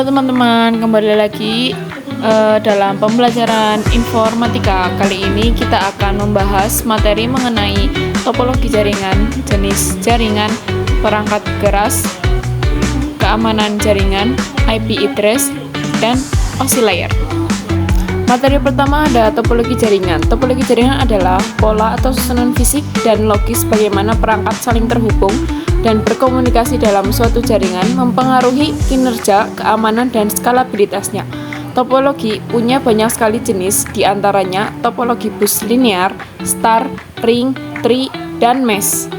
Halo teman-teman, kembali lagi dalam pembelajaran informatika. Kali ini kita akan membahas materi mengenai topologi jaringan, jenis jaringan, perangkat keras, keamanan jaringan, IP address, dan oscillator. Materi pertama ada topologi jaringan. Topologi jaringan adalah pola atau susunan fisik dan logis bagaimana perangkat saling terhubung dan berkomunikasi dalam suatu jaringan mempengaruhi kinerja, keamanan, dan skalabilitasnya. Topologi punya banyak sekali jenis, diantaranya topologi bus linear, star, ring, tree, dan mesh.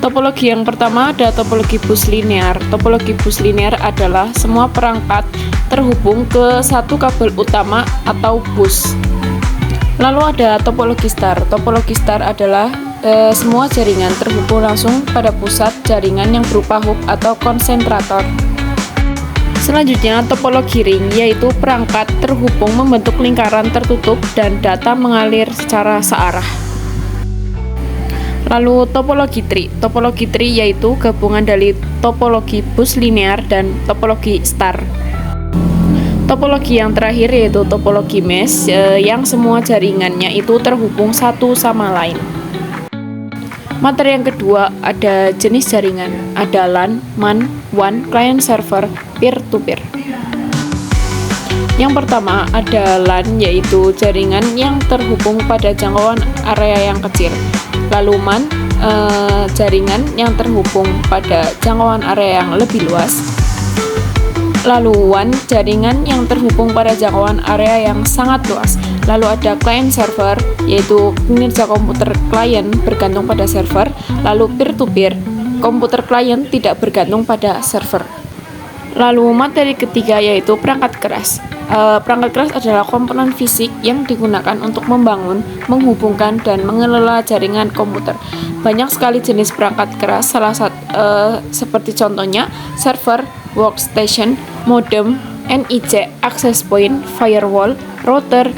Topologi yang pertama ada topologi bus linear. Topologi bus linear adalah semua perangkat terhubung ke satu kabel utama atau bus. Lalu ada topologi star. Topologi star adalah semua jaringan terhubung langsung pada pusat jaringan yang berupa hub atau konsentrator. Selanjutnya topologi ring, yaitu perangkat terhubung membentuk lingkaran tertutup dan data mengalir secara searah. Lalu topologi tree. Topologi tree yaitu gabungan dari topologi bus linear dan topologi star. Topologi yang terakhir yaitu topologi mesh, yang semua jaringannya itu terhubung satu sama lain. Materi yang kedua ada jenis jaringan, ada LAN, MAN, WAN, client server, peer-to-peer. Yang pertama ada LAN, yaitu jaringan yang terhubung pada jangkauan area yang kecil. Lalu MAN, jaringan yang terhubung pada jangkauan area yang lebih luas. Lalu WAN, jaringan yang terhubung pada jangkauan area yang sangat luas. Lalu ada client server, yaitu kinerja komputer klien bergantung pada server. Lalu peer-to-peer, komputer klien tidak bergantung pada server. Lalu materi ketiga yaitu perangkat keras. Perangkat keras adalah komponen fisik yang digunakan untuk membangun, menghubungkan, dan mengelola jaringan komputer. Banyak sekali jenis perangkat keras, seperti contohnya server, workstation, modem, NIC, access point, firewall, router,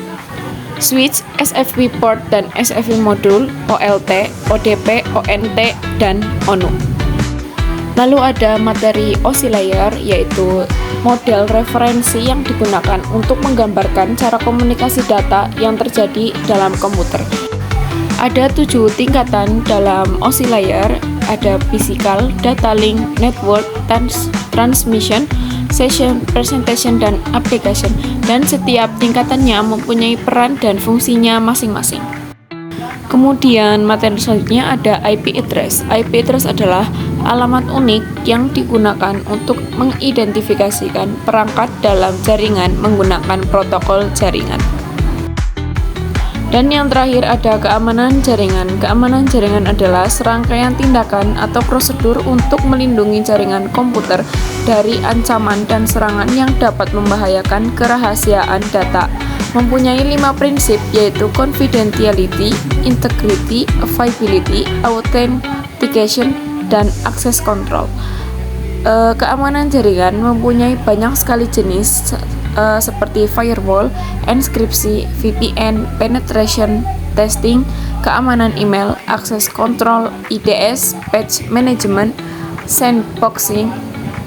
switch, SFP port dan SFP modul, OLT, ODP, ONT, dan ONU. Lalu ada materi oscillator, yaitu model referensi yang digunakan untuk menggambarkan cara komunikasi data yang terjadi dalam komputer. Ada 7 tingkatan dalam oscillator, ada physical, data link, network, transmission, session, presentation, dan application, dan setiap tingkatannya mempunyai peran dan fungsinya masing-masing. Kemudian materi selanjutnya ada IP address. IP address adalah alamat unik yang digunakan untuk mengidentifikasikan perangkat dalam jaringan menggunakan protokol jaringan. Dan yang terakhir ada keamanan jaringan. Keamanan jaringan adalah serangkaian tindakan atau prosedur untuk melindungi jaringan komputer dari ancaman dan serangan yang dapat membahayakan kerahasiaan data. Mempunyai 5 prinsip, yaitu confidentiality, integrity, availability, authentication, dan access control. Keamanan jaringan mempunyai banyak sekali jenis, seperti firewall, enkripsi, VPN, penetration testing, keamanan email, access control, IDS, patch management, sandboxing,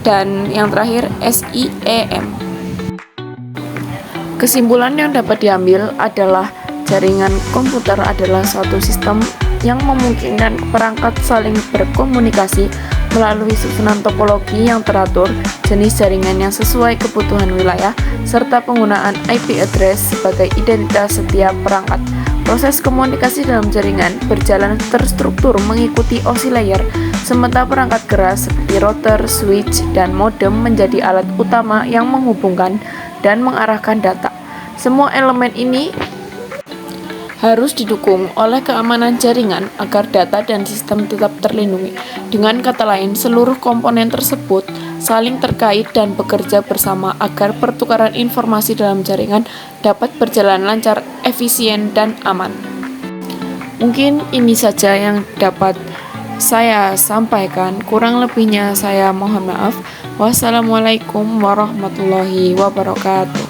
dan yang terakhir SIEM. Kesimpulan yang dapat diambil adalah jaringan komputer adalah suatu sistem yang memungkinkan perangkat saling berkomunikasi melalui susunan topologi yang teratur, jenis jaringan yang sesuai kebutuhan wilayah, serta penggunaan IP address sebagai identitas setiap perangkat. Proses komunikasi dalam jaringan berjalan terstruktur mengikuti oscillator, sementara perangkat keras seperti router, switch, dan modem menjadi alat utama yang menghubungkan dan mengarahkan data. Semua elemen ini harus didukung oleh keamanan jaringan agar data dan sistem tetap terlindungi. Dengan kata lain, seluruh komponen tersebut saling terkait dan bekerja bersama agar pertukaran informasi dalam jaringan dapat berjalan lancar, efisien, dan aman. Mungkin ini saja yang dapat saya sampaikan. Kurang lebihnya saya mohon maaf. Wassalamualaikum warahmatullahi wabarakatuh.